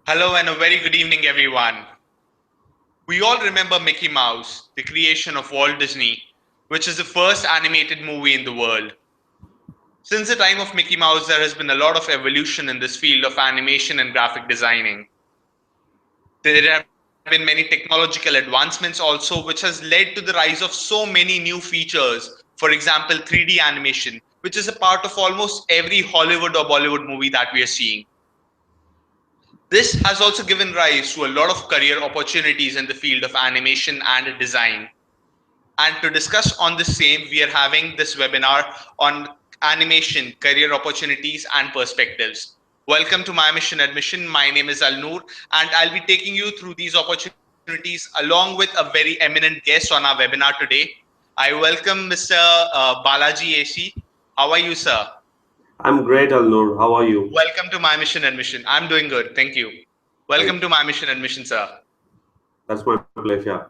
Hello and a very good evening, everyone. We all remember Mickey Mouse, the creation of Walt Disney, which is the first animated movie in the world. Since the time of Mickey Mouse, there has been a lot of evolution in this field of animation and graphic designing. There have been many technological advancements also, which has led to the rise of so many new features. For example, 3D animation, which is a part of almost every Hollywood or Bollywood movie that we are seeing. This has also given rise to a lot of career opportunities in the field of animation and design. And to discuss on the same, we are having this webinar on animation, career opportunities, and perspectives. Welcome to My Mission Admission. My name is Al Noor, and I'll be taking you through these opportunities along with a very eminent guest on our webinar today. I welcome Mr. Balaji AC. How are you, sir? I'm great, Alnur. How are you? Welcome to My Mission Admission. I'm doing good. Thank you. Thank Welcome you. to My Mission Admission, sir. That's my pleasure.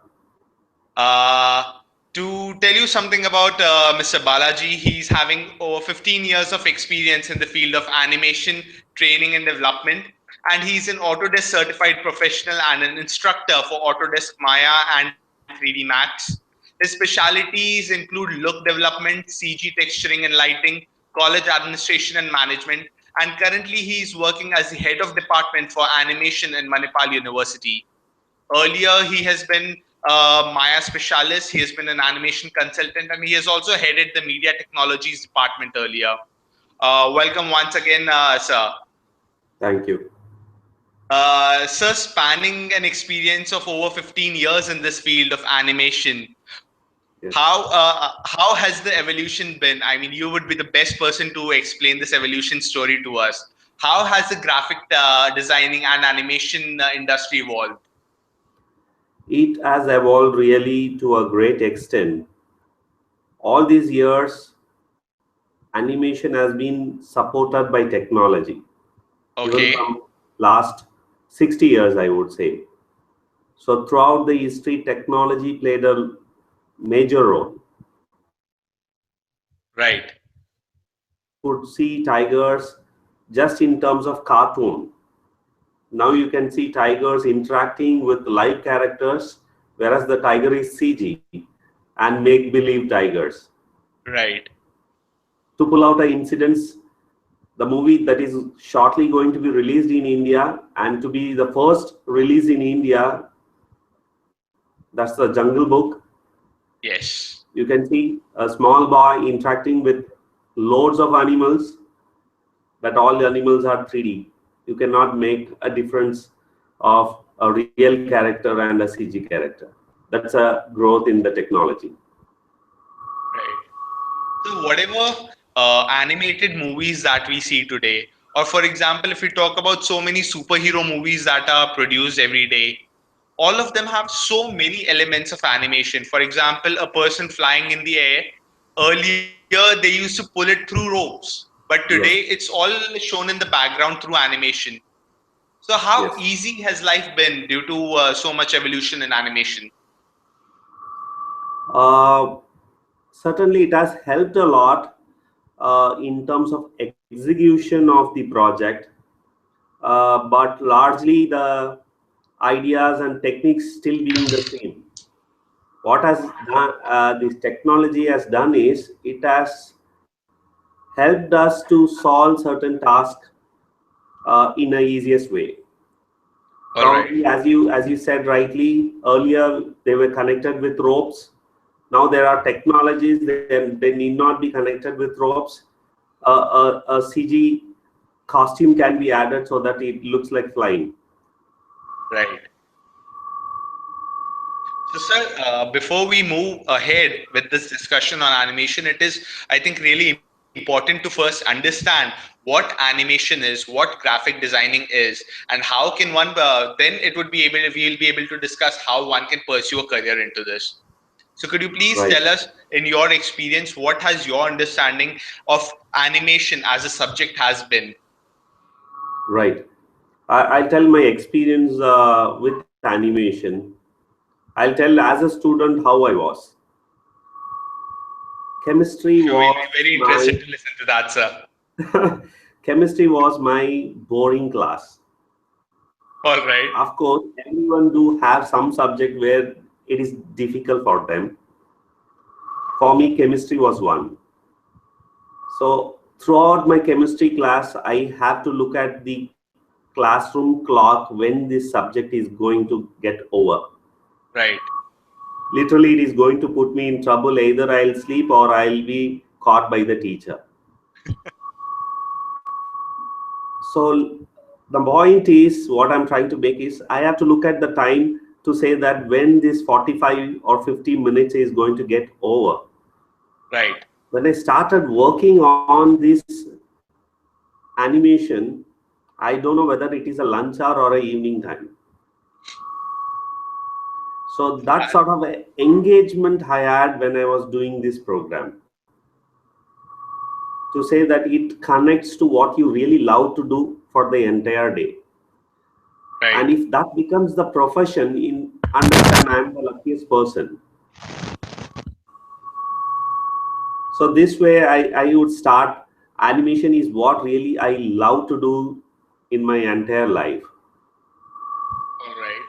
Uh, to tell you something about Mr. Balaji, he's having over 15 years of experience in the field of animation, training, and development. And he's an Autodesk certified professional and an instructor for Autodesk Maya and 3D Max. His specialities include look development, CG texturing and lighting, college administration and management. And currently, he's working as the head of department for animation in Manipal University. Earlier, he has been Maya specialist. He has been an animation consultant, and he has also headed the media technologies department earlier. Welcome once again, sir. Thank you. Sir, spanning an experience of over 15 years in this field of animation, Yes. how has the evolution been? I mean, you would be the best person to explain this evolution story to us. How has the graphic designing and animation industry evolved? It has evolved really to a great extent. All these years, animation has been supported by technology, even Okay, from last 60 years, I would say. So throughout the history, technology played a major role. right, Earlier, you could see tigers just in terms of cartoon. Now you can see tigers interacting with live characters, whereas the tiger is CG and make believe tigers. right. To pull out an incidents, the movie that is shortly going to be released in India and to be the first release in India, that's the Jungle Book. Yes. You can see a small boy interacting with loads of animals, but all the animals are 3D. You cannot make a difference of a real character and a CG character. That's a growth in the technology. Right. So whatever animated movies that we see today, or for example, if we talk about so many superhero movies that are produced every day, all of them have so many elements of animation. For example, a person flying in the air, earlier they used to pull it through ropes, but today Yes, it's all shown in the background through animation. So how yes. easy has life been due to so much evolution in animation? Uh, Certainly, it has helped a lot in terms of execution of the project, but largely the ideas and techniques still being the same. What has done, this technology has done is it has helped us to solve certain tasks in a easiest way. All right. Probably, as you said rightly earlier, they were connected with ropes. Now there are technologies they need not be connected with ropes. A CG costume can be added so that it looks like flying. Right. So, sir, before we move ahead with this discussion on animation, it is, I think, really important to first understand what animation is, what graphic designing is, and how can one. Then it would be able, we'll be able to discuss how one can pursue a career into this. So, could you please Right, tell us, in your experience, what has your understanding of animation as a subject has been? right. I'll tell my experience with animation. I'll tell as a student how I was. Chemistry Sure, we'll was be very my interested to listen to that, sir. chemistry was my boring class. All right. Of course, everyone do have some subject where it is difficult for them. For me, chemistry was one. So throughout my chemistry class, I have to look at the classroom clock when this subject is going to get over. Right. Literally, it is going to put me in trouble. Either I'll sleep or I'll be caught by the teacher. So the point is, what I'm trying to make is, I have to look at the time to say that when this 45 or 50 minutes is going to get over. Right. When I started working on this animation, I don't know whether it is a lunch hour or a evening time. So that That, sort of a engagement I had when I was doing this program, to say that it connects to what you really love to do for the entire day. right. And if that becomes the profession, in understand I'm the luckiest person. So this way I would start. Animation is what really I love to do in my entire life. All right.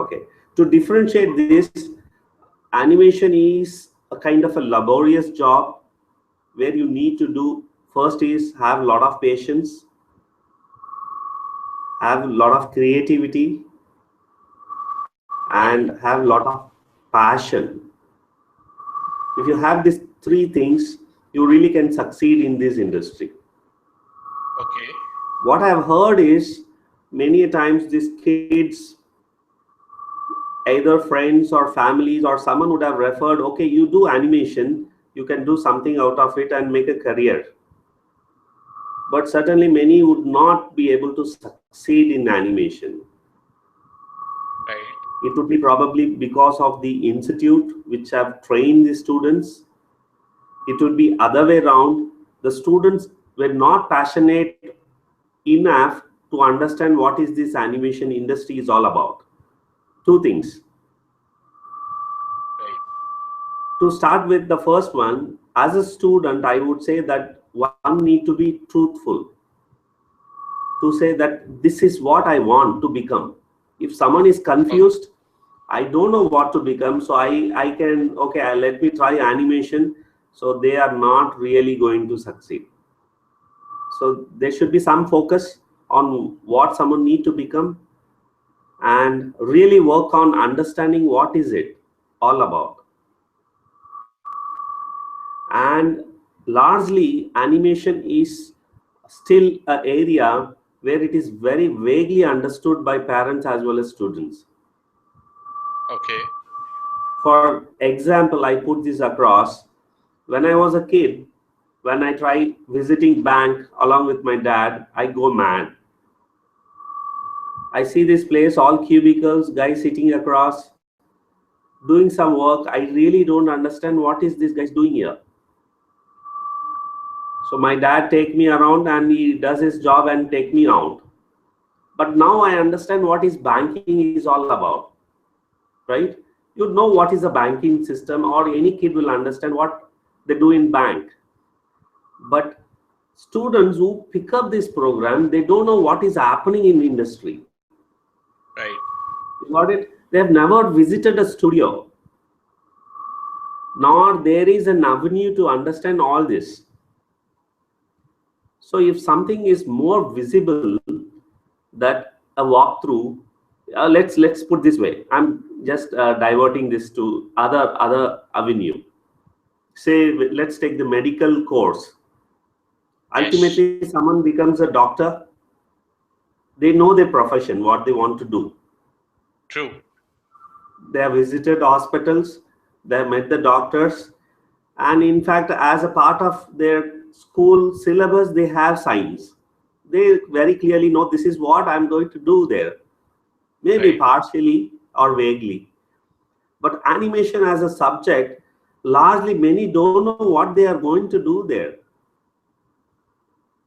Okay. To differentiate this, animation is a kind of a laborious job where you need to do, first is have a lot of patience, have a lot of creativity, Right. and have a lot of passion. If you have these three things, you really can succeed in this industry. Okay. What I've heard is, many times these kids, either friends or families or someone would have referred, okay, you do animation, you can do something out of it and make a career. But certainly many would not be able to succeed in animation. Right. It would be probably because of the institute which have trained the students. It would be other way around. The students were not passionate enough to understand what is this animation industry is all about. Two things. Right. To start with the first one, as a student, I would say that one need to be truthful, to say that this is what I want to become. If someone is Oh, confused, I don't know what to become, so I can, okay, let me try animation. So they are not really going to succeed. So there should be some focus on what someone need to become, and really work on understanding what is it all about. And largely animation is still an area where it is very vaguely understood by parents as well as students. okay. For example, I put this across. When I was a kid, when I try visiting bank along with my dad, I go mad. I see this place, all cubicles, guys sitting across, doing some work. I really don't understand what is this guys doing here. So my dad take me around and he does his job and take me out. But now I understand what is banking is all about, right? You know what is a banking system, or any kid will understand what they do in bank. But students who pick up this program, they don't know what is happening in industry. Right. You got it? They have never visited a studio, nor there is an avenue to understand all this. So if something is more visible, that a walkthrough, let's put this way. I'm just diverting this to other avenue. Say, let's take the medical course. Yes. Ultimately, someone becomes a doctor. They know their profession, what they want to do. True. They have visited hospitals, they have met the doctors, and in fact, as a part of their school syllabus, they have science. They very clearly know this is what I'm going to do there, maybe Right. partially or vaguely. But animation as a subject, largely many don't know what they are going to do there.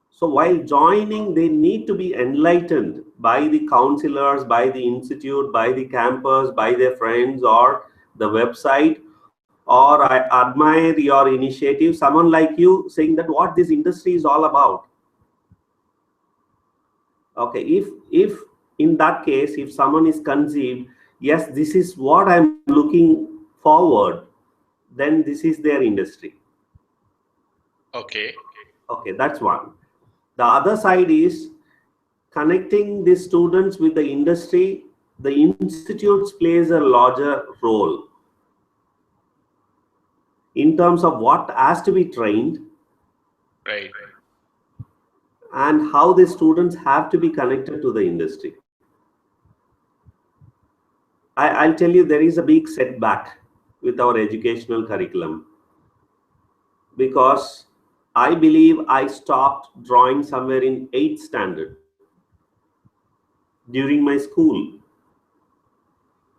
So while joining, they need to be enlightened by the counselors, by the institute, by the campus, by their friends, or the website. Or I admire your initiative, someone like you saying that what this industry is all about. Okay, if In that case, if someone is conceived, yes, this is what I'm looking forward, then this is their industry. Okay. Okay, that's one. The other side is connecting the students with the industry. The institutes plays a larger role in terms of what has to be trained Right. and how the students have to be connected to the industry. I'll tell you, there is a big setback with our educational curriculum because I believe I stopped drawing somewhere in 8th standard during my school.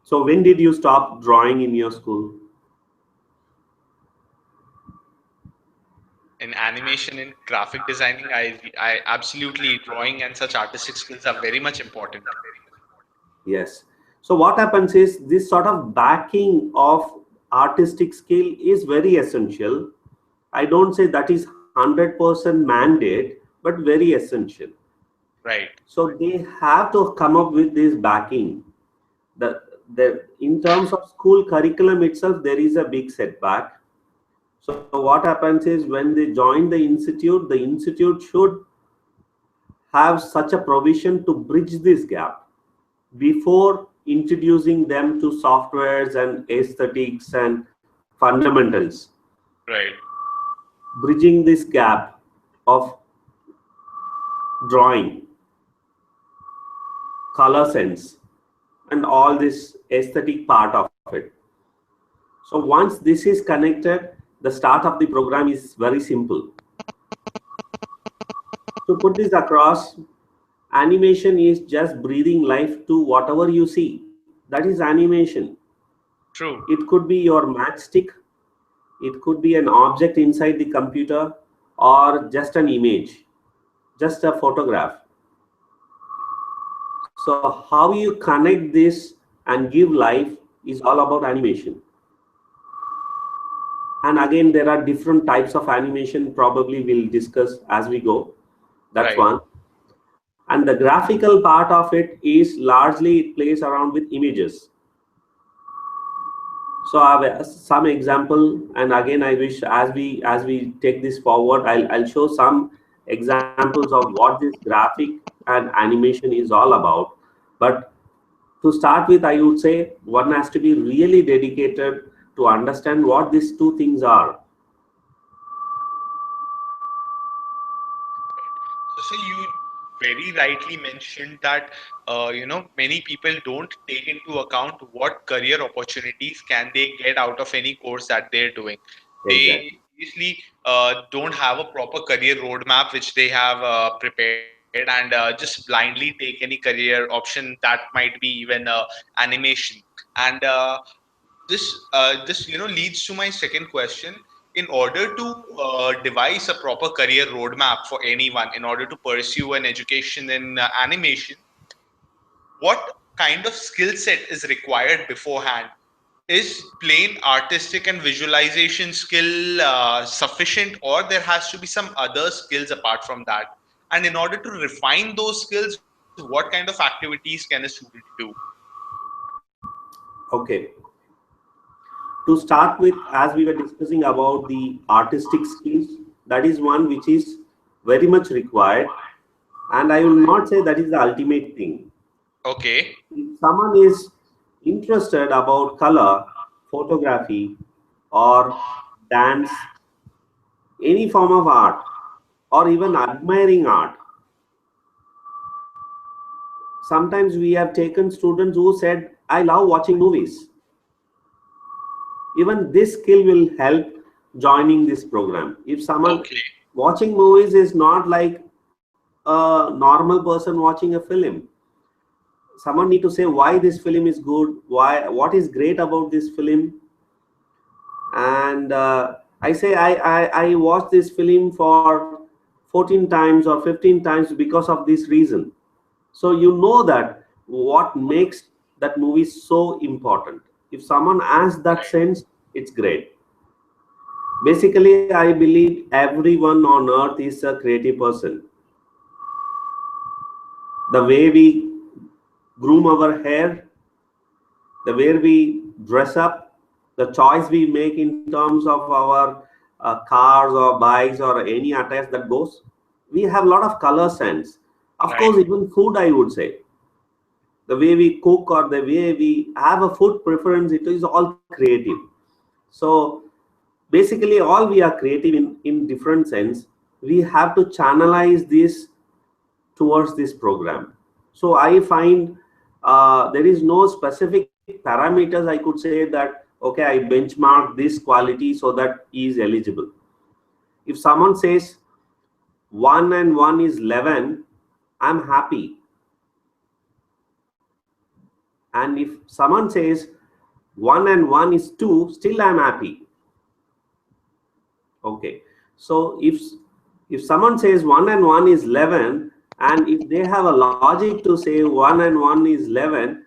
So when did you stop drawing in your school? In animation and graphic designing, I absolutely drawing and such artistic skills are very much important. Yes. So what happens is this sort of backing of artistic skill is very essential. I don't say that is 100% mandate, but very essential. Right. So they have to come up with this backing. The in terms of school curriculum itself, there is a big setback. So what happens is when they join the institute should have such a provision to bridge this gap before introducing them to softwares and aesthetics and fundamentals, Right. bridging this gap of drawing, color sense, and all this aesthetic part of it. So once this is connected, the start of the program is very simple. To put this across, animation is just breathing life to whatever you see. That is animation. True. It could be your matchstick, it could be an object inside the computer, or just an image, just a photograph. So how you connect this and give life is all about animation. And again, there are different types of animation, probably we'll discuss as we go. That's Right. one. And the graphical part of it is largely it plays around with images. So I have some example, and again I wish as we take this forward, I'll show some examples of what this graphic and animation is all about. But to start with, I would say one has to be really dedicated to understand what these two things are. So you very rightly mentioned that many people don't take into account what career opportunities can they get out of any course that they're doing. Exactly. They usually don't have a proper career roadmap which they have prepared, and just blindly take any career option that might be even animation. And this leads to my second question. In order to devise a proper career roadmap for anyone in order to pursue an education in animation, what kind of skill set is required beforehand? Is plain artistic and visualization skill sufficient, or there has to be some other skills apart from that? And in order to refine those skills, what kind of activities can a student do? Okay. To start with, as we were discussing about the artistic skills, that is one which is very much required. And I will not say that is the ultimate thing. Okay. If someone is interested about color, photography, or dance, any form of art, or even admiring art, sometimes we have taken students who said, I love watching movies. Even this skill will help joining this program. If someone Okay. watching movies is not like a normal person watching a film, someone need to say why this film is good, why what is great about this film. And I say I watched this film for 14 times or 15 times because of this reason. So you know that what makes that movie so important. If someone has that sense, it's great. Basically, I believe everyone on earth is a creative person. The way we groom our hair, the way we dress up, the choice we make in terms of our cars or bikes or any attire that goes. We have a lot of color sense. Of Right. course, even food, I would say, the way we cook or the way we have a food preference, it is all creative. So basically, all we are creative in different sense. We have to channelize this towards this program. So I find there is no specific parameters I could say that okay, I benchmark this quality so that he is eligible. If someone says 1 and 1 is 11, I'm happy. And if someone says 1 and 1 is 2, still I'm happy. Okay. So if someone says 1 and 1 is 11, and if they have a logic to say 1 and 1 is 11,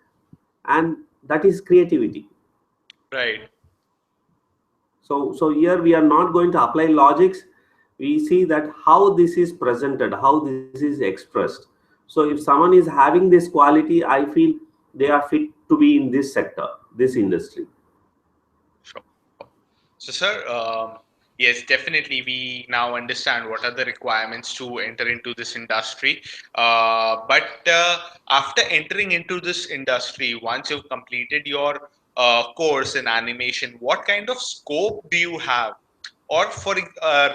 and that is creativity. Right. So here we are not going to apply logics. We see that how this is presented, how this is expressed. So if someone is having this quality, I feel they are fit to be in this sector, this industry. Sure. So, sir, yes, definitely, we now understand what are the requirements to enter into this industry. But after entering into this industry, once you've completed your course in animation, what kind of scope do you have? Or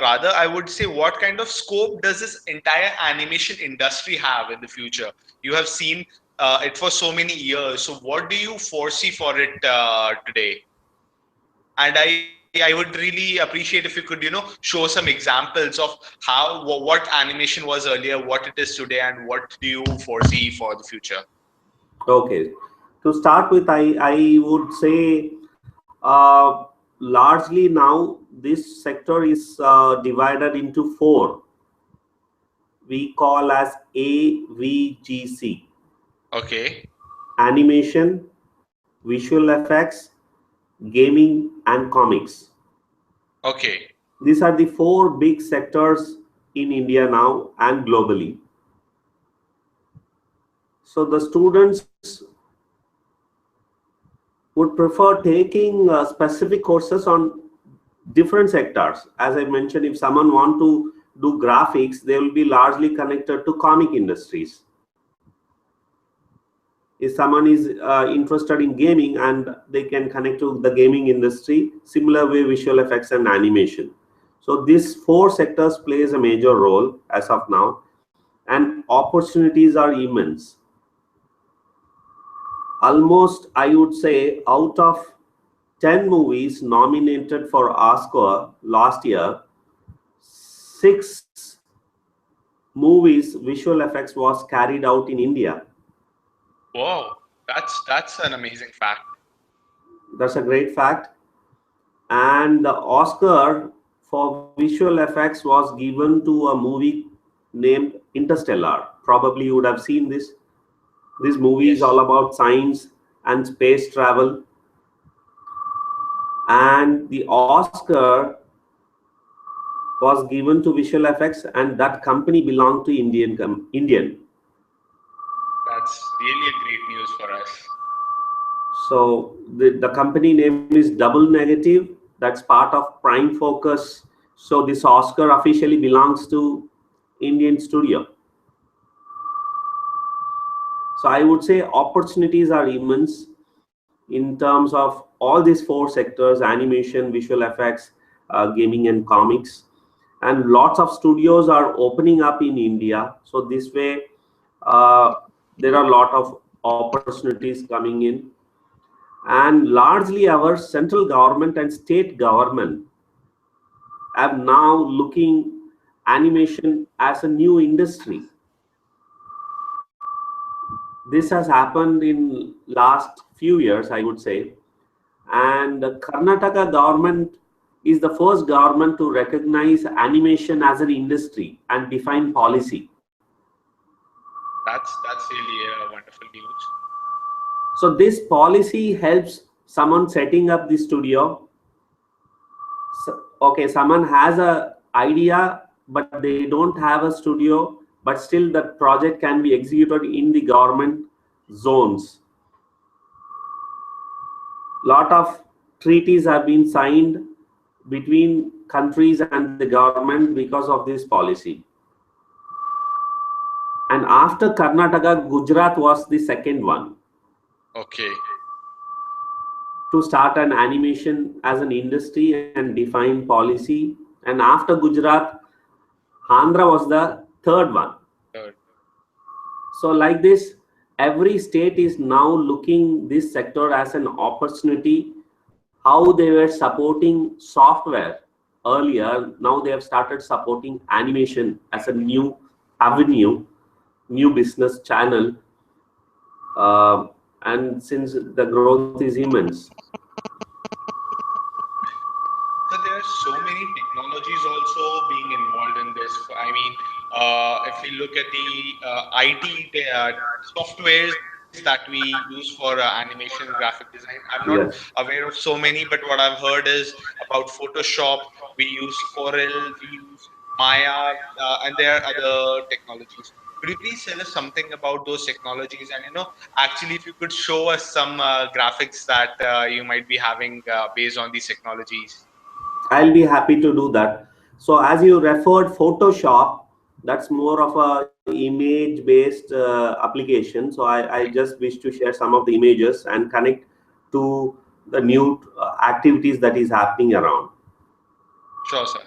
rather, I would say, what kind of scope does this entire animation industry have in the future? You have seen it for so many years. So, what do you foresee for it today? And I would really appreciate if you could show some examples of how what animation was earlier, what it is today, and what do you foresee for the future. Okay. To start with, I would say largely now this sector is divided into four. We call as AVGC: Okay. animation, visual effects, gaming, and comics. Okay. These are the four big sectors in India now and globally. So the students would prefer taking specific courses on different sectors. As I mentioned, if someone want to do graphics, they will be largely connected to comic industries. If someone is interested in gaming, and they can connect to the gaming industry, similar way visual effects and animation. So these four sectors plays a major role as of now, and opportunities are immense. Almost, I would say, out of 10 movies nominated for Oscar last year, 6 movies visual effects was carried out in India. Whoa, that's an amazing fact. That's a great fact. And the Oscar for visual effects was given to a movie named Interstellar. Probably you would have seen this. This movie is all Yes. about science and space travel. And the Oscar was given to visual effects, and that company belonged to Indian. That's really a great news for us. So the company name is Double Negative. That's part of Prime Focus. So this Oscar officially belongs to Indian studio. So I would say opportunities are immense in terms of all these four sectors: animation, visual effects, gaming, and comics. And lots of studios are opening up in India. So this way, uh, there are a lot of opportunities coming in. And largely our central government and state government have now looking animation as a new industry. This has happened in last few years, I would say. And the Karnataka government is the first government to recognize animation as an industry and define policy. That's really a wonderful news. So this policy helps someone setting up the studio. Okay, someone has a idea, but they don't have a studio, but still that project can be executed in the government zones. Lot of treaties have been signed between countries and the government because of this policy. And after Karnataka, Gujarat was the second one Okay. to start an animation as an industry and define policy. And after Gujarat, Andhra was the third one. Third. So like this, every state is now looking this sector as an opportunity. How they were supporting software earlier, now they have started supporting animation as a new avenue, new business channel, uh, and since the growth is immense. So there are so many technologies also being involved in this. I mean, if we look at the IT softwares that we use for animation, graphic design, I'm not Yes, aware of so many, but what I've heard is about Photoshop. We use Corel, we use Maya, and there are other technologies. Could you please tell us something about those technologies? And actually, if you could show us some graphics that you might be having based on these technologies. I'll be happy to do that. So as you referred Photoshop, that's more of a image based application. So I Okay. just wish to share some of the images and connect to the new activities that is happening around. Sure, sir.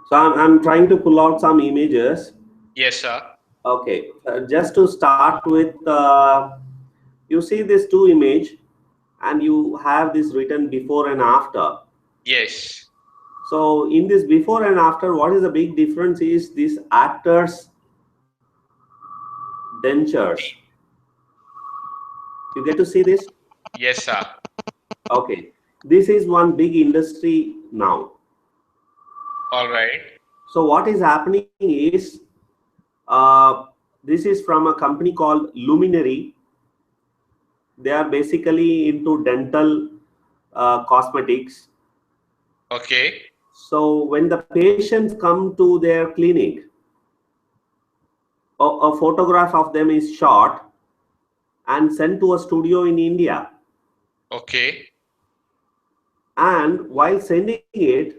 So I'm trying to pull out some images. Yes, sir. Okay, just to start with, you see this two image and you have this written before and after. Yes. So in this before and after, what is the big difference is these actors dentures. You get to see this? Yes, sir. Okay, this is one big industry now. All right. So what is happening is, uh, this is from a company called Luminary. They are basically into dental cosmetics. Okay. So when the patients come to their clinic, a photograph of them is shot and sent to a studio in India. Okay. And while sending it,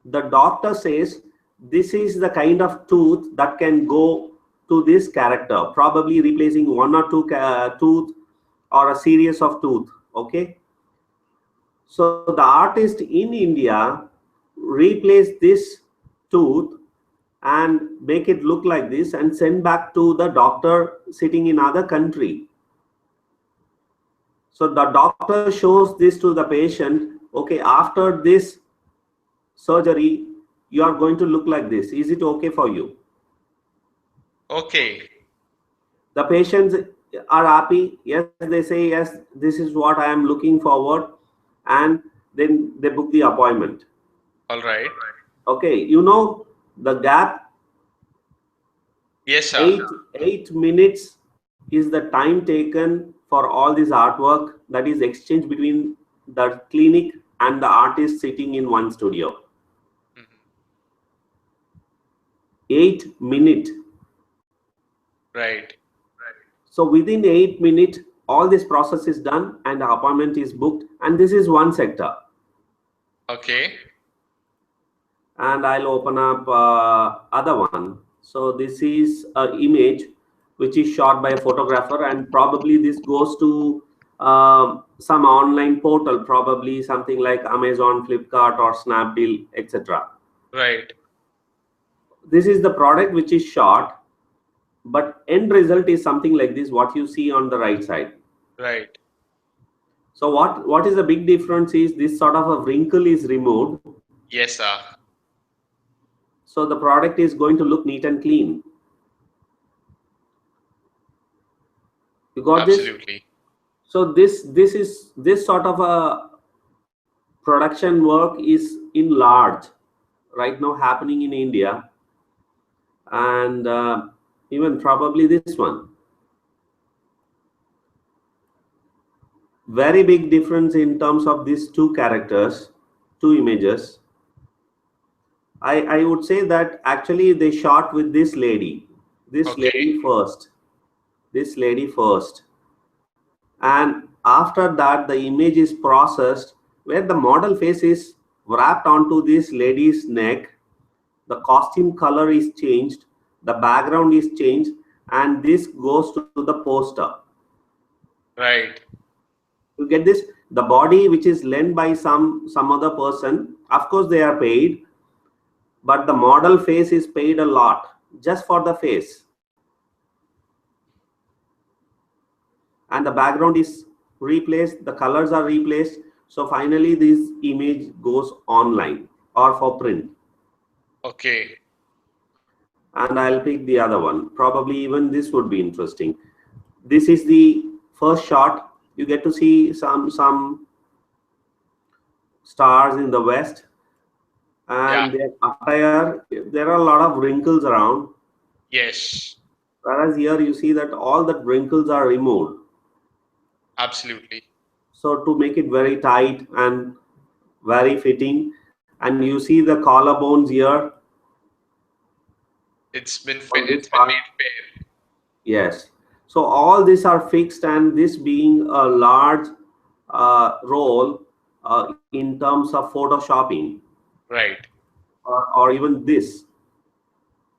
the doctor says this is the kind of tooth that can go to this character, probably replacing one or two tooth or a series of tooth. Okay, so the artist in India replace this tooth and make it look like this and send back to the doctor sitting in other country. So the doctor shows this to the patient. Okay, after this surgery, you are going to look like this. Is it okay for you? Okay. The patients are happy. Yes, they say, yes, this is what I am looking forward. And then they book the appointment. All right. Okay, you know the gap, Yes, sir. eight minutes is the time taken for all this artwork that is exchanged between the clinic and the artist sitting in one studio. Mhm. 8 minutes. Right. So within 8 minutes, all this process is done and the appointment is booked. And this is one sector. Okay. And I'll open up other one. So this is an image which is shot by a photographer, and probably this goes to some online portal, probably something like Amazon, Flipkart, or Snapdeal, etc. Right. This is the product which is shot, but end result is something like this. What you see on the right side. Right. So what is the big difference is this sort of a wrinkle is removed. Yes, sir. So the product is going to look neat and clean. You got this? Absolutely. So this sort of a production work is in large right now happening in India, and even probably this one. Very big difference in terms of these two characters. two images. I would say that actually they shot with this Okay. lady first, this lady first, and after that the image is processed where the model face is wrapped onto this lady's neck. The costume color is changed, the background is changed, and this goes to the poster. Right. You get this? The body which is lent by some other person, of course they are paid, but the model face is paid a lot just for the face, and the background is replaced, the colors are replaced. So finally this image goes online or for print. Okay. And I'll pick the other one. Probably even this would be interesting. This is the first shot. You get to see some stars in the west, Yeah. and their attire, there are a lot of wrinkles around, Yes. whereas here you see that all the wrinkles are removed. Absolutely. So to make it very tight and very fitting, and you see the collarbones here on this It's been part. made fair. Yes. So all these are fixed, and this being a large role in terms of photoshopping, Right. or even this,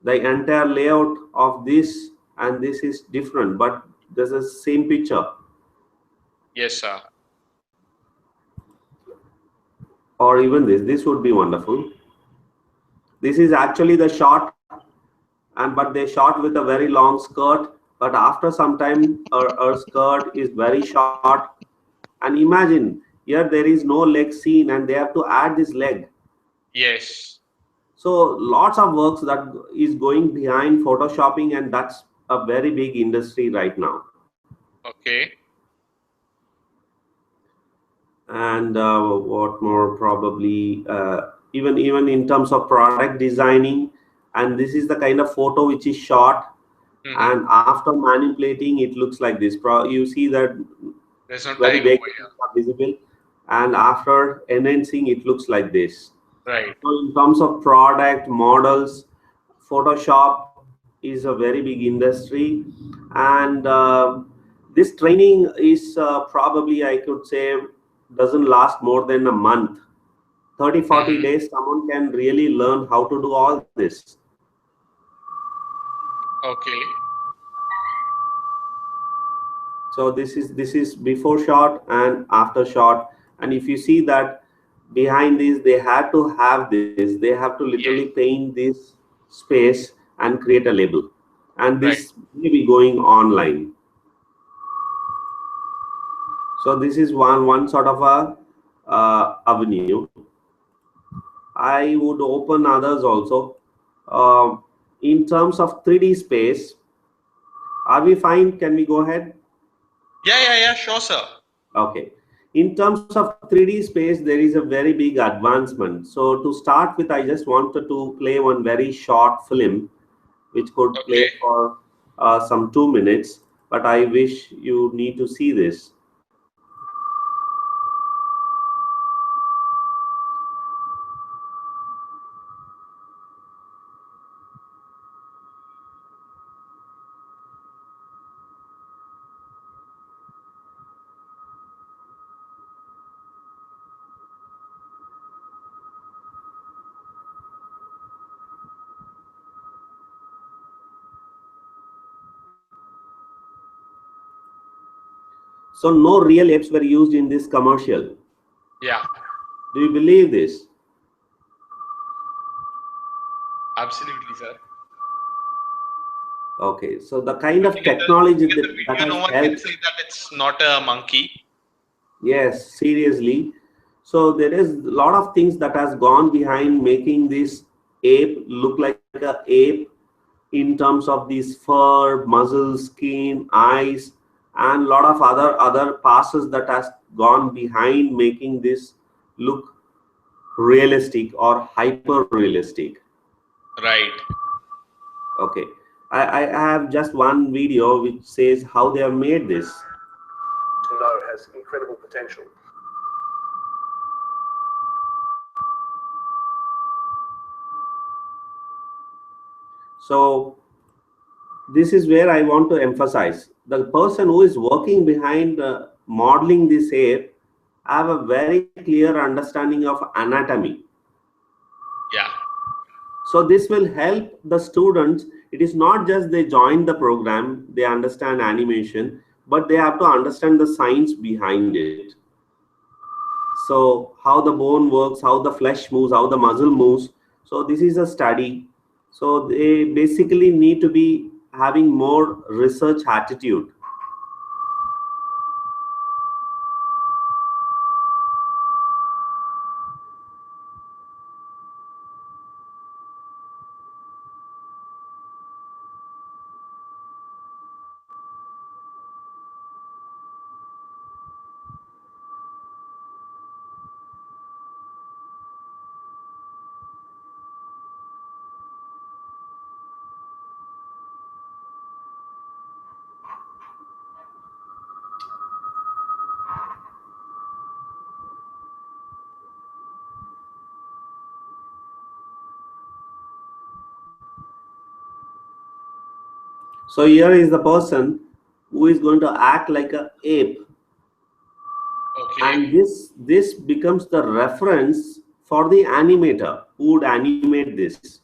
the entire layout of this and this is different, but there's a same picture. Yes, sir. Or even this would be wonderful. This is actually the shot, and but they shot with a very long skirt, but after some time her skirt is very short. And imagine, here there is no leg seen and they have to add this leg. Yes. So lots of works that is going behind photoshopping, and that's a very big industry right now. Okay. And what more, probably even in terms of product designing, and this is the kind of photo which is shot, Mm-hmm. and after manipulating it looks like this. You see that There's no very time big over things are visible, and after enhancing it looks like this. here. Right. So in terms of product models, Photoshop is a very big industry, and this training is probably, I could say, doesn't last more than a month. 30, 40 Mm-hmm. days, someone can really learn how to do all this. Okay. So this is before shot and after shot, and if you see that behind this they had to have this, they have to literally Yes. paint this space and create a label, and Right. this may be going online. So this is one sort of a avenue. I would open others also. uh, in terms of 3D space, are we fine? Can we go ahead? Yeah, yeah, yeah. Sure, sir. Okay. In terms of 3D space, there is a very big advancement. So to start with, I just wanted to play one very short film, which could play Okay. for some 2 minutes, but I wish you need to see this. So no real apes were used in this commercial. Yeah. Do you believe this? Absolutely, sir. Okay, so the kind of Looking at technology the that video, has no one can helped. say that it's not a monkey. Yes, seriously. So there is a lot of things that has gone behind making this ape look like a ape, in terms of these fur, muscles, skin, eyes, and a lot of other passes that has gone behind making this look realistic or hyper realistic. Right. Okay, I have just one video which says how they have made this. To know has incredible potential. So this is where I want to emphasize the person who is working behind modeling this hair have a very clear understanding of anatomy. Yeah. So this will help the students. It is not just they join the program, they understand animation, but they have to understand the science behind it. So how the bone works, how the flesh moves, how the muscle moves. So this is a study. So they basically need to be having more research attitude. So here is the person who is going to act like a ape, Okay. and this becomes the reference for the animator who would animate this.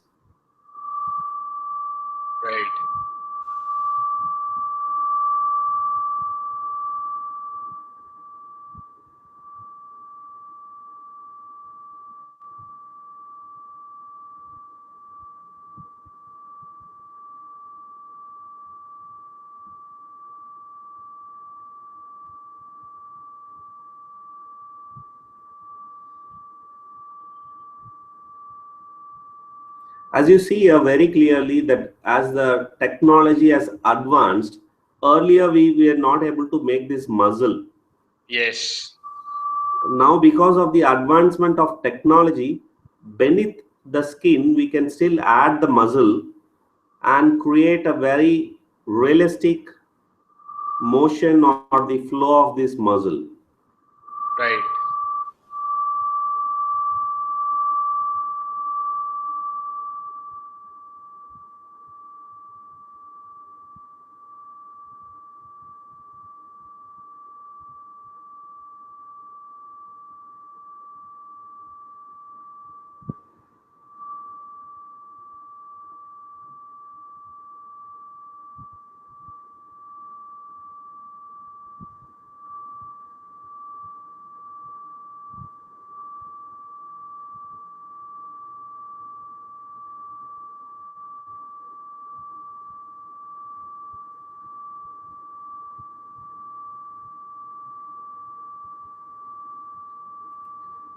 Right. As you see here very clearly that as the technology has advanced, earlier we were not able to make this muzzle. Yes. Now because of the advancement of technology, beneath the skin we can still add the muzzle and create a very realistic motion or the flow of this muzzle. Right.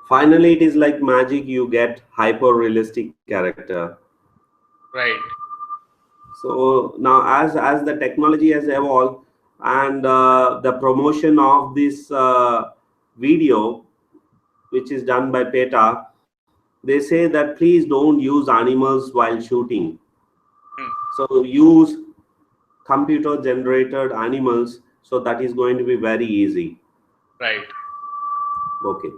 Finally, it is like magic, you get hyper realistic character. Right. So now as the technology has evolved and the promotion of this video which is done by PETA, they say that please don't use animals while shooting. Hmm. So use computer generated animals, so that is going to be very easy. Right. Okay.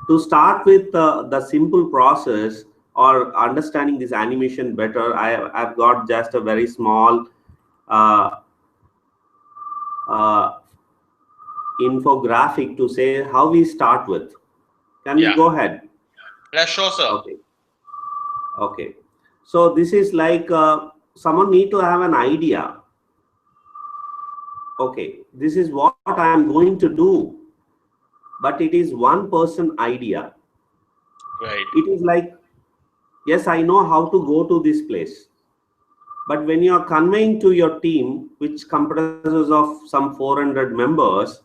To start with the simple process or understanding this animation better, I've got just a very small uh, uh, infographic to say how we start with. Can we Yeah. go ahead? Yeah, sure, sir. Okay. Okay. So this is like someone need to have an idea. Okay, this is what I am going to do, but it is one person idea. Right. It is like, yes, I know how to go to this place, but when you are conveying to your team, which comprises of some 400 members,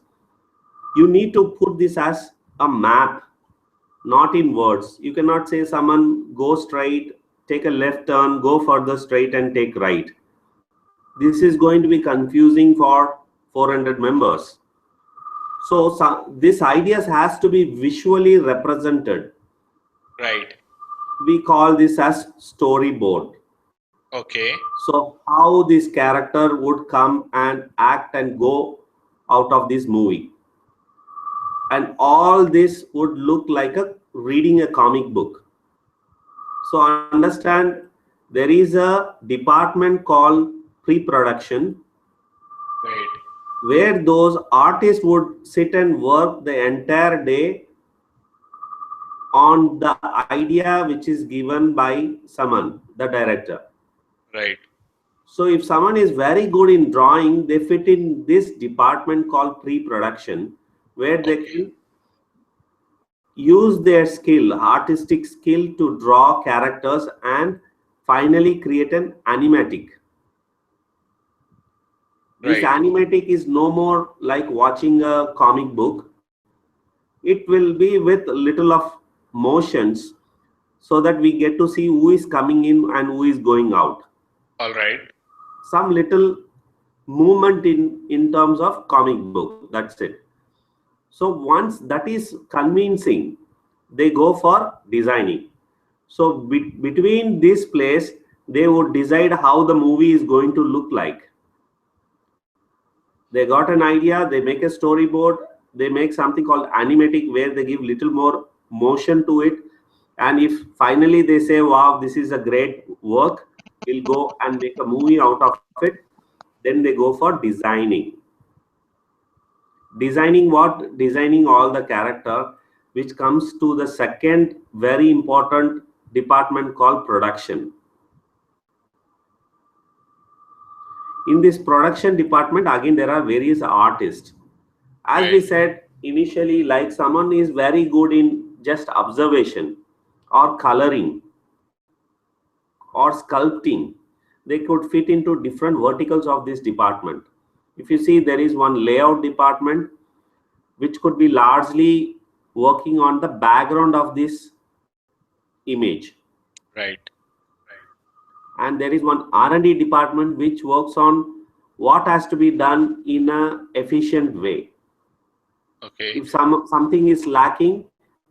you need to put this as a map, not in words. You cannot say someone go straight, take a left turn, go further straight and take right. This is going to be confusing for 400 members. So this ideas has to be visually represented. Right. We call this as storyboard. Okay. So how this character would come and act and go out of this movie, and all this would look like a reading a comic book. So understand, There is a department called pre-production, Right. where those artists would sit and work the entire day on the idea which is given by someone, the director. Right. So if someone is very good in drawing, they fit in this department called pre-production, where they Okay. can use their skill, artistic skill, to draw characters and finally create an animatic. This Right. animatic is no more like watching a comic book. It will be with little of motions, so that we get to see who is coming in and who is going out. All right. Some little movement in terms of comic book, that's it. So once that is convincing, they go for designing. So between this place, they would decide how the movie is going to look like. They got an idea, they make a storyboard, they make something called animatic, where they give little more motion to it. And if finally they say, wow, this is a great work, we'll go and make a movie out of it, then they go for designing. Designing what? Designing all the character, which comes to the second very important department called production. In this production department, again, there are various artists. As we Right. said initially, like someone is very good in just observation or coloring or sculpting, they could fit into different verticals of this department. If you see, there is one layout department which could be largely working on the background of this image, Right. and there is one R&D department which works on what has to be done in a efficient way. Okay. If something is lacking,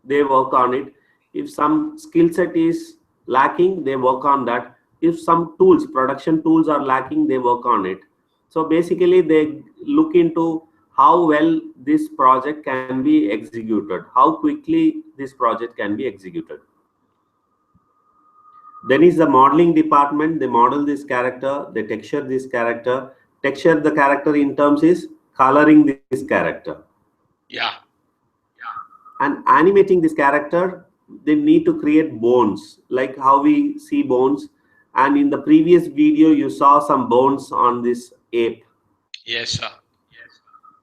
they work on it. If some skill set is lacking, they work on that. If some tools, production tools, are lacking, they work on it. So basically they look into how well this project can be executed, how quickly this project can be executed. Then is the modeling department. They model this character, they texture this character. Texture the character in terms is coloring this character Yeah. and animating this character. They need to create bones, like how we see bones, and in the previous video you saw some bones on this ape. Yes, sir.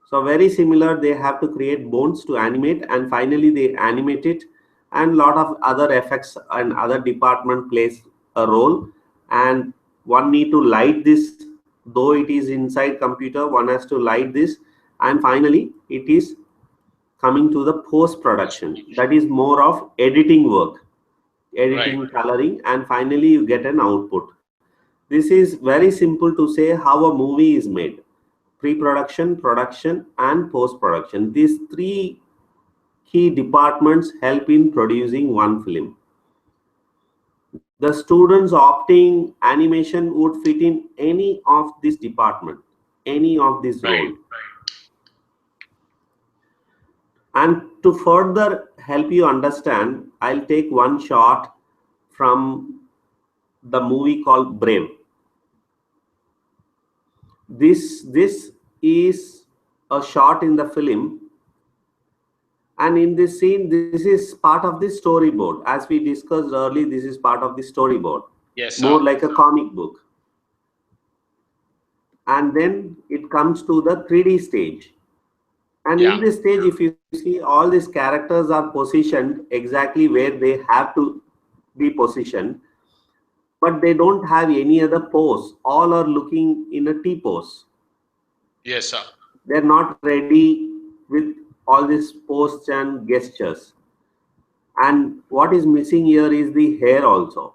So very similar, they have to create bones to animate, and finally they animate it. And lot of other effects and other department plays a role. And one need to light this, though it is inside computer, one has to light this. And finally it is coming to the post production, that is more of editing work, Right. editing, coloring, and finally you get an output. This is very simple to say how a movie is made: pre-production, production, and post-production. These three key departments help in producing one film. The students opting animation would fit in any of this department, any of this Right. role. And to further help you understand, I'll take one shot from the movie called Brave. This is a shot in the film, and in this scene, this is part of the storyboard. As we discussed earlier, this is part of the storyboard, Yes, more sir. like a comic book. And then it comes to the 3D stage. And Yeah. in this stage, if you see, all these characters are positioned exactly where they have to be positioned, but they don't have any other pose. All are looking in a T pose. Yes, sir. They're not ready with all these poses and gestures. And what is missing here is the hair also.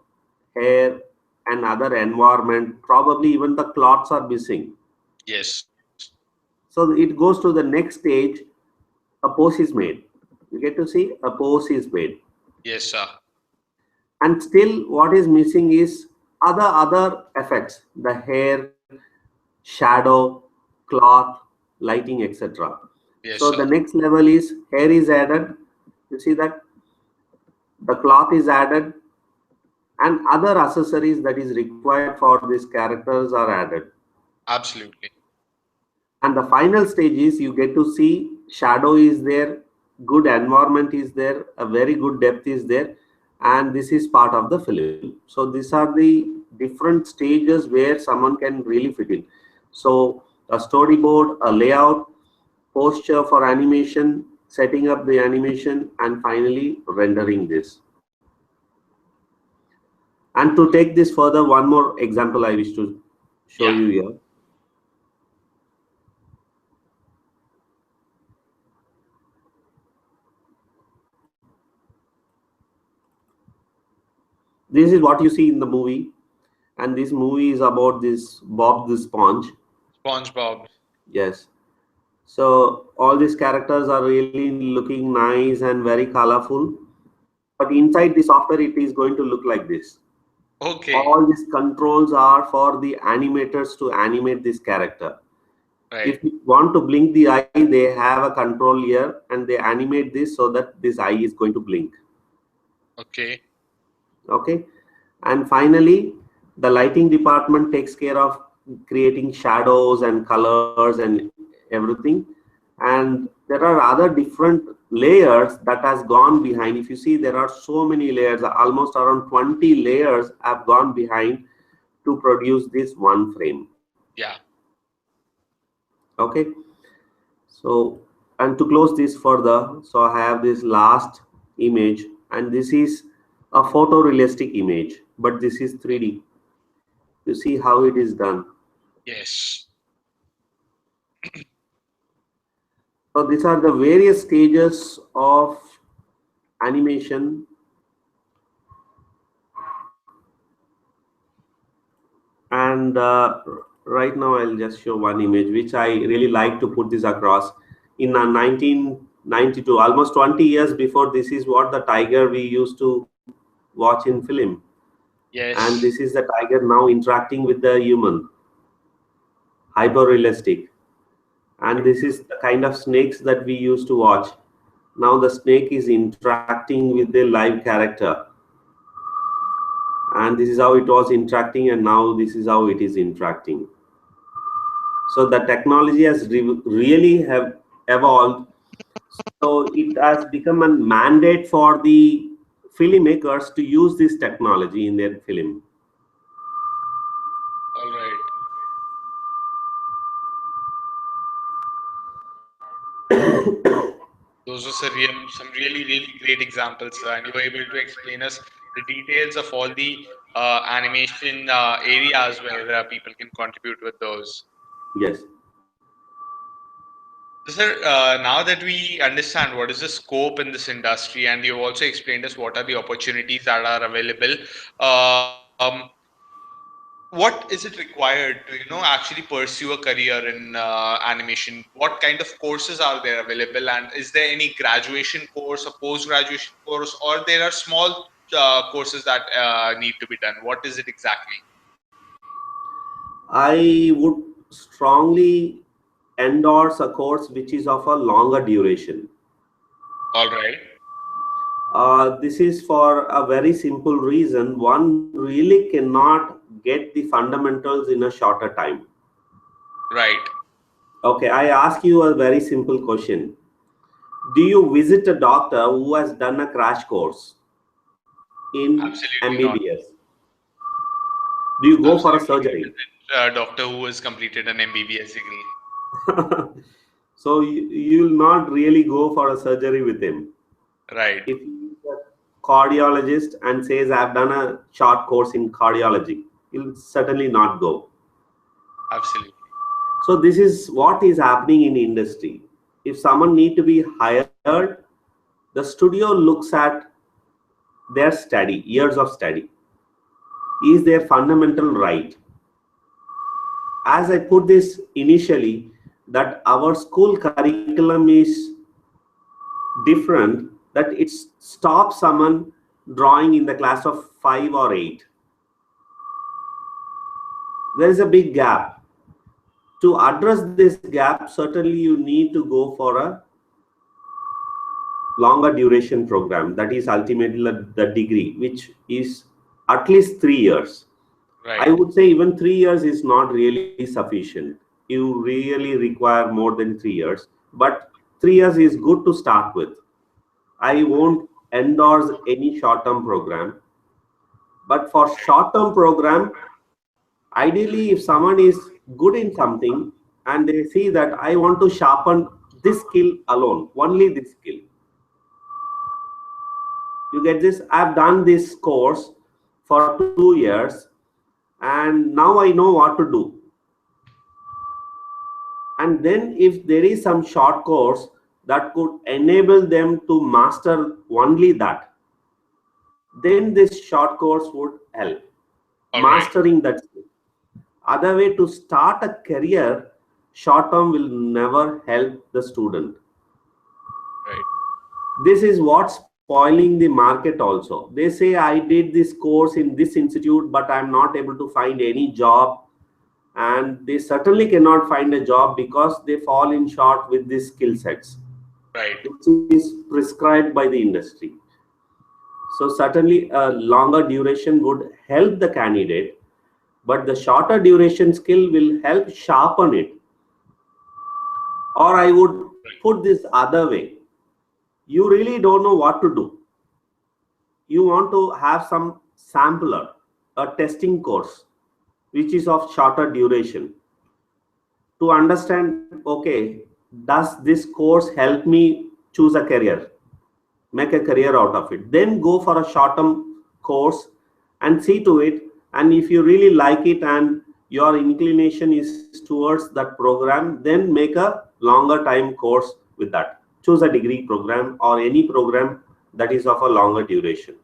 Hair and other environment, probably even the clothes are missing. Yes. So it goes to the next stage, a pose is made. You get to see a pose is made. Yes, sir. And still what is missing is other effects, the hair, shadow, cloth, lighting, etc. Yes, So sir. the next level is hair is added. You see that the cloth is added, and other accessories that is required for these characters are added. Absolutely. And the final stage is you get to see shadow is there, good environment is there, a very good depth is there, and this is part of the film. So these are the different stages where someone can really fit in. So a storyboard, a layout, posture for animation, setting up the animation, and finally rendering this. And to take this further, one more example I wish to show Yeah. you here. This is what you see in the movie, and this movie is about this Bob the Sponge. SpongeBob. Yes. So all these characters are really looking nice and very colorful. But inside the software, it is going to look like this. Okay. All these controls are for the animators to animate this character. Right. If you want to blink the eye, they have a control here and they animate this so that this eye is going to blink. Okay. Okay. And finally, the lighting department takes care of creating shadows and colors and everything. And there are other different layers that has gone behind. If you see, there are so many layers, almost around 20 layers have gone behind to produce this one frame. Yeah. Okay. So, and to close this further, so I have this last image, and this is a photorealistic image, but this is 3D. You see how it is done. Yes. So these are the various stages of animation. And right now I'll just show one image which I really like to put this across. In 1992, almost 20 years before, this is what the tiger we used to watch in film. And this Yes. is the tiger now interacting with the human, hyper realistic. And this is the kind of snakes that we used to watch. Now the snake is interacting with the live character, and this is how it was interacting, and now this is how it is interacting. So the technology has really have evolved. So it has become a mandate for the filmmakers to use this technology in their film. All right. Those were some really, really great examples, and you were able to explain us the details of all the animation areas where people can contribute with those. Yes. So, sir, now that we understand what is the scope in this industry, and you've also explained us what are the opportunities that are available, um, what is it required to actually pursue a career in animation? What kind of courses are there available, and is there any graduation course or post graduation course, or there are small courses that need to be done? What is it exactly? I would strongly endorse a course which is of a longer duration. All right. This is for a very simple reason. One really cannot get the fundamentals in a shorter time. Right. Okay, I ask you a very simple question. Do you visit a doctor who has done a crash course in Absolutely not. MBBS? Do you go for a Absolutely, we surgery? visit a doctor who has completed an MBBS degree. So you'll not really go for a surgery with him. Right. If he's a cardiologist and says, I've done a short course in cardiology, he'll certainly not go. Absolutely. So this is what is happening in industry. If someone need to be hired, the studio looks at their study, years of study. Is their fundamental right? As I put this initially, that our school curriculum is different, that it stops someone drawing in the class of 5 or 8. There is a big gap. To address this gap, certainly you need to go for a longer duration program, that is ultimately the degree, which is at least 3 years. I Right. would say even 3 years is not really sufficient. You really require more than 3 years, but 3 years is good to start with. I won't endorse any short-term program, but for short-term program, ideally, if someone is good in something and they see that I want to sharpen this skill alone, only this skill. You get this? I've done this course for 2 years and now I know what to do. And then if there is some short course that could enable them to master only that, then this short course would help All right. mastering that skill. Other way, to start a career, short term will never help the student. Right. This is what's spoiling the market also. They say I did this course in this institute, but I'm not able to find any job. And they certainly cannot find a job because they fall in short with these skill sets, Right. which is prescribed by the industry. So certainly a longer duration would help the candidate, but the shorter duration skill will help sharpen it. Or I would put this other way. You really don't know what to do. You want to have some sampler, a testing course, which is of shorter duration, to understand, okay, does this course help me choose a career, make a career out of it? Then go for a short term course and see to it. And if you really like it and your inclination is towards that program, then make a longer time course with that. Choose a degree program or any program that is of a longer duration.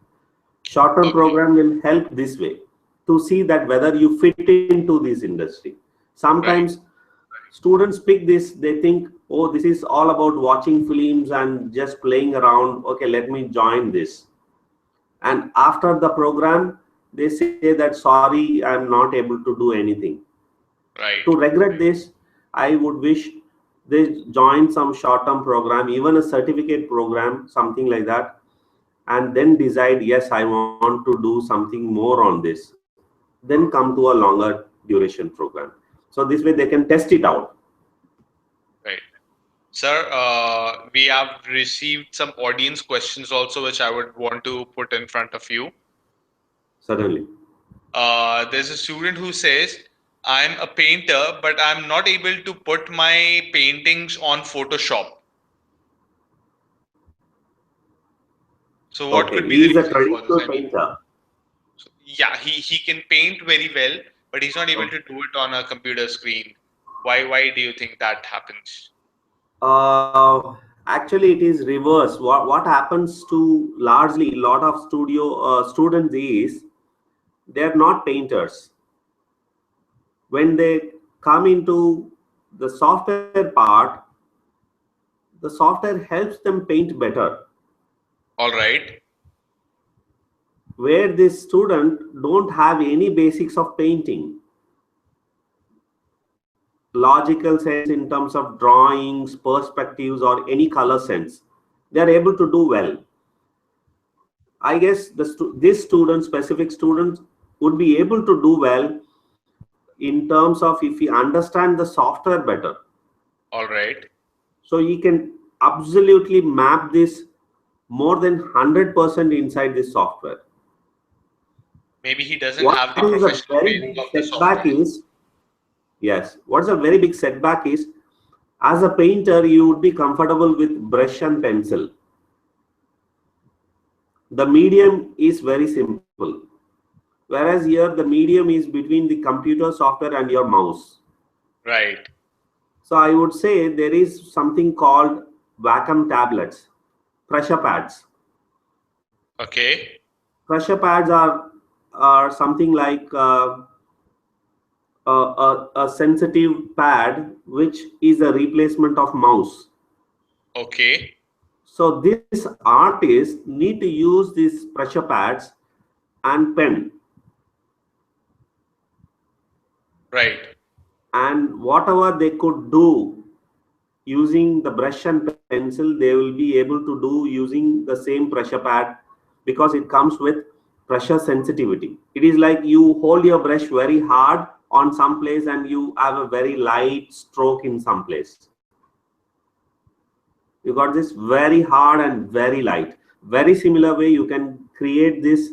Short term Okay. program will help this way to see that whether you fit into this industry. Sometimes Right. students pick this, they think, oh, this is all about watching films and just playing around. Okay, let me join this. And after the program, they say that, sorry, I'm not able to do anything. To Right. regret this, I would wish they join some short term program, even a certificate program, something like that, and then decide, yes, I want to do something more on this. Then come to a longer duration program. So this way they can test it out. Right. Sir, we have received some audience questions also, which I would want to put in front of you. Certainly. There's a student who says, I'm a painter, but I'm not able to put my paintings on Photoshop. So, what Okay, could be he the is a reason for this? traditional I mean, painter. so, yeah, he can paint very well, but he's not able Okay. to do it on a computer screen. Why do you think that happens? Actually, it is reverse. What happens to largely a lot of studio students is they are not painters. When they come into the software part, the software helps them paint better. All right. Where this student don't have any basics of painting, logical sense in terms of drawings, perspectives, or any color sense, they are able to do well. I guess this student, specific students, would be able to do well in terms of if he understand the software better. All right. So he can absolutely map this more than 100% inside this software. Maybe he doesn't What have is the a very professional big training of the setback software. is, yes, what's a very big setback is, as a painter, you would be comfortable with brush and pencil. The medium is very simple. Whereas here, the medium is between the computer software and your mouse. Right. So I would say there is something called Wacom tablets, pressure pads. Okay. Pressure pads are something like a sensitive pad, which is a replacement of mouse. Okay. So this artist need to use these pressure pads and pen, Right. and whatever they could do using the brush and pencil, they will be able to do using the same pressure pad, because it comes with pressure sensitivity. It is like you hold your brush very hard on some place and you have a very light stroke in some place. You got this very hard and very light. Very similar way you can create this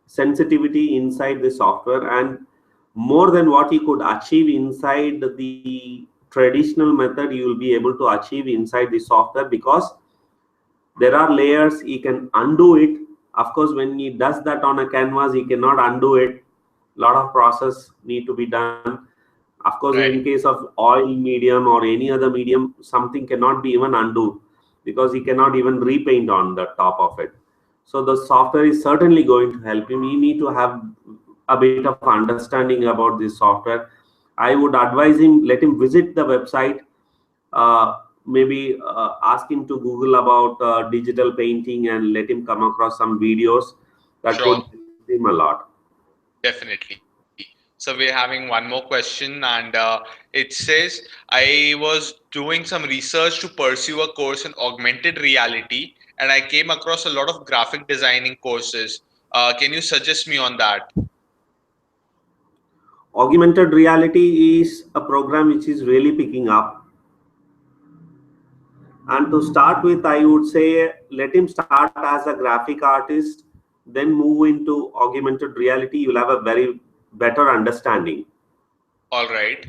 sensitivity inside the software, and more than what you could achieve inside the traditional method you will be able to achieve inside the software, because there are layers. He can undo it. Of course, when he does that on a canvas, he cannot undo it. Lot of process need to be done. Of course, in Right. case of oil medium or any other medium, something cannot be even undo, because he cannot even repaint on the top of it. So the software is certainly going to help him. He need to have a bit of understanding about this software. I would advise him, let him visit the website, maybe ask him to Google about digital painting, and let him come across some videos that would Sure. help him a lot. Definitely. So we're having one more question, and it says, I was doing some research to pursue a course in augmented reality, and I came across a lot of graphic designing courses. Can you suggest me on that? Augmented reality is a program which is really picking up. And to start with, I would say let him start as a graphic artist, then move into augmented reality. You'll have a very better understanding. All right.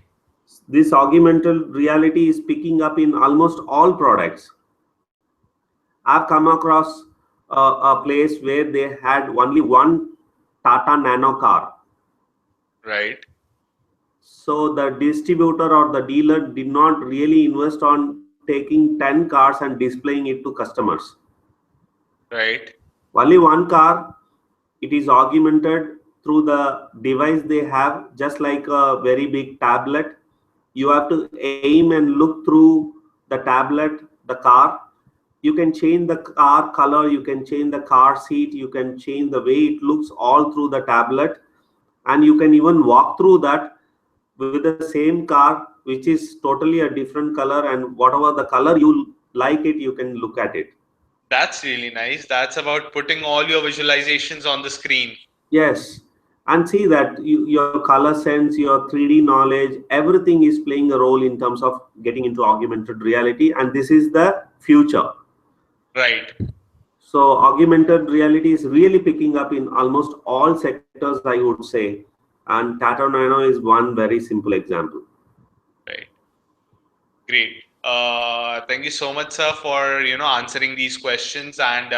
This augmented reality is picking up in almost all products. I've come across a place where they had only one Tata Nano car. Right. So the distributor or the dealer did not really invest on taking 10 cars and displaying it to customers. Right. Only one car, it is augmented through the device they have, just like a very big tablet. You have to aim and look through the tablet, the car. You can change the car color, you can change the car seat, you can change the way it looks all through the tablet, and you can even walk through that with the same car, which is totally a different color, and whatever the color you like it, you can look at it. That's really nice. That's about putting all your visualizations on the screen. Yes, and see that your color sense, your 3D knowledge, everything is playing a role in terms of getting into augmented reality, and this is the future. Right. So augmented reality is really picking up in almost all sectors, I would say, and Tata Nano is one very simple example. Right. Great. Thank you so much, sir, for answering these questions, and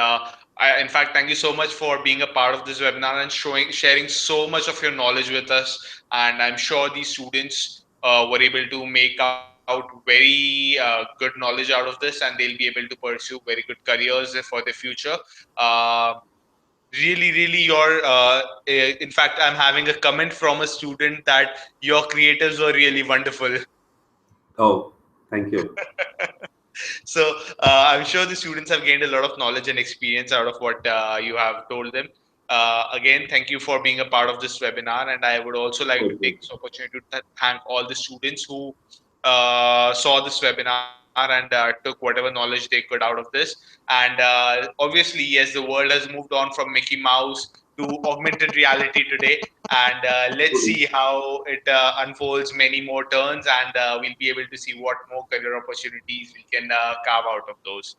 in fact, thank you so much for being a part of this webinar and sharing so much of your knowledge with us. And I'm sure these students were able to make out very good knowledge out of this, and they'll be able to pursue very good careers for the future. Uh, really, in fact, I'm having a comment from a student that your creatives were really wonderful. Oh, thank you. So I'm sure the students have gained a lot of knowledge and experience out of what you have told them. Again, thank you for being a part of this webinar, and I would also like to take Okay. this opportunity to thank all the students who saw this webinar and took whatever knowledge they could out of this. And obviously, yes, the world has moved on from Mickey Mouse to augmented reality today, and let's see how it unfolds many more turns, and we'll be able to see what more career opportunities we can carve out of those.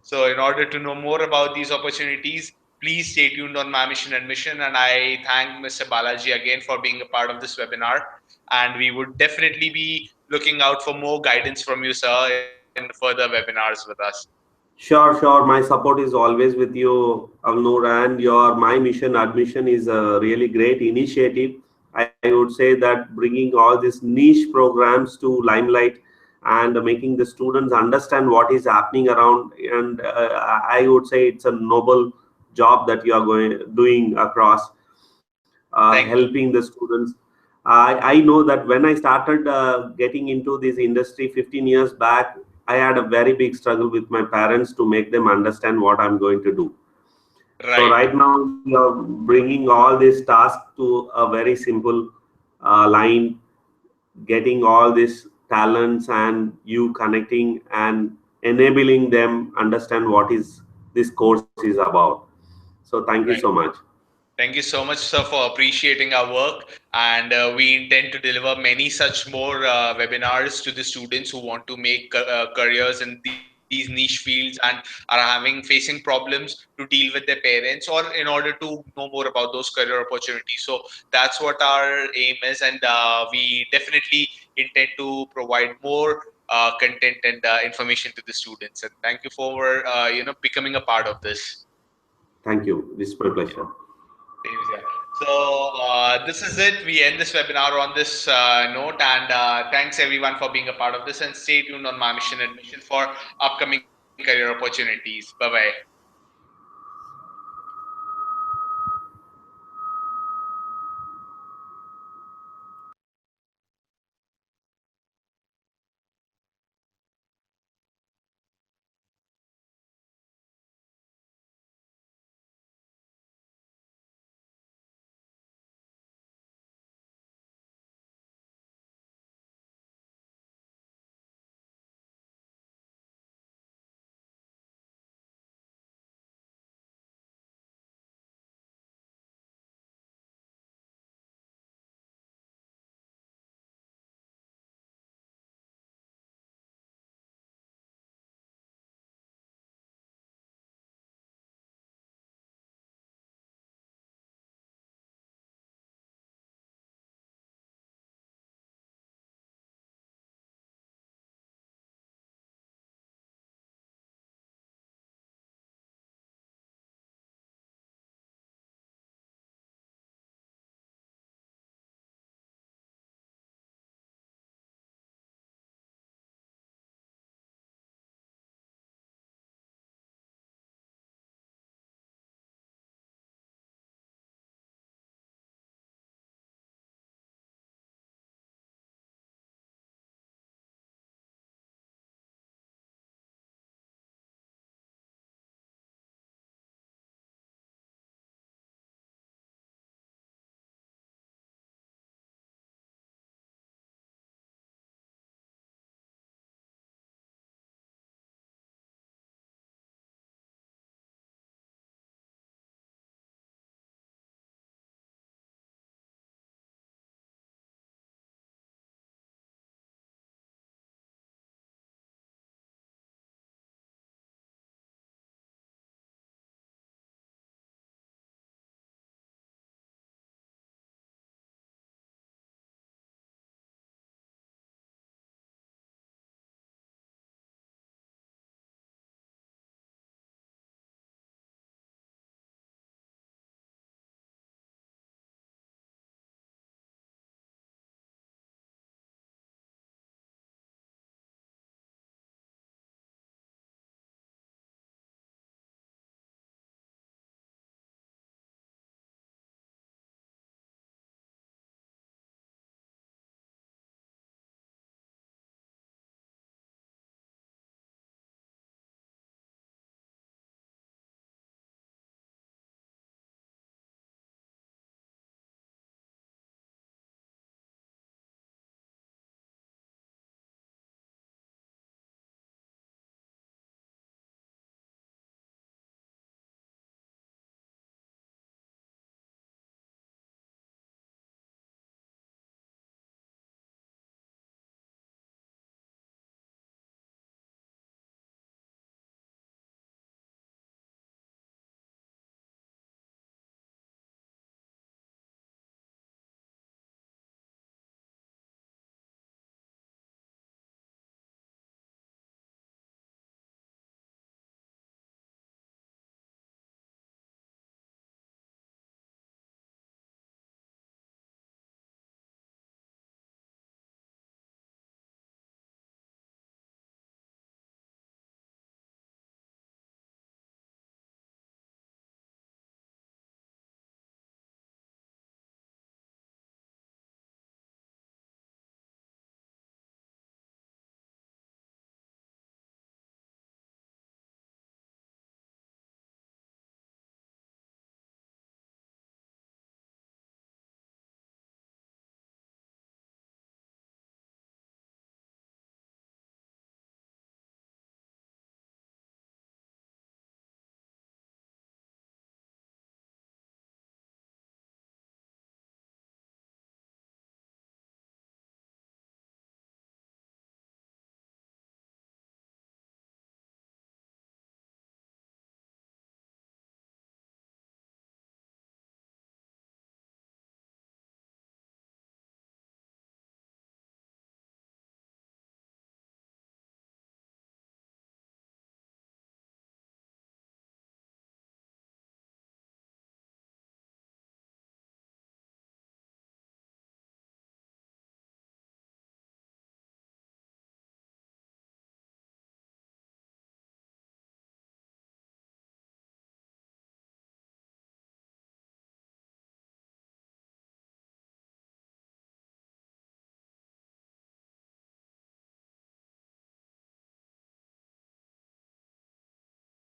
So in order to know more about these opportunities, please stay tuned on My Mission and Mission, and I thank Mr. Balaji again for being a part of this webinar, and we would definitely be looking out for more guidance from you, sir, in further webinars with us. Sure, sure. My support is always with you, Alnoor, and your My Mission Admission is a really great initiative. I would say that bringing all these niche programs to limelight and making the students understand what is happening around, and I would say it's a noble job that you are doing across, Thank you. helping the students. I know that when I started getting into this industry 15 years back, I had a very big struggle with my parents to make them understand what I'm going to do. So Right, right now you're bringing all this task to a very simple line, getting all these talents and you connecting and enabling them understand what is this course is about. So thank you so right. much. Thank you so much, sir, for appreciating our work. And we intend to deliver many such more webinars to the students who want to make careers in these niche fields and are facing problems to deal with their parents, or in order to know more about those career opportunities. So that's what our aim is, and we definitely intend to provide more content and information to the students. And thank you for becoming a part of this. Thank you. This is my pleasure. Same here. So this is it. We end this webinar on this note, and thanks everyone for being a part of this. And stay tuned on my mission admission for upcoming career opportunities. Bye bye.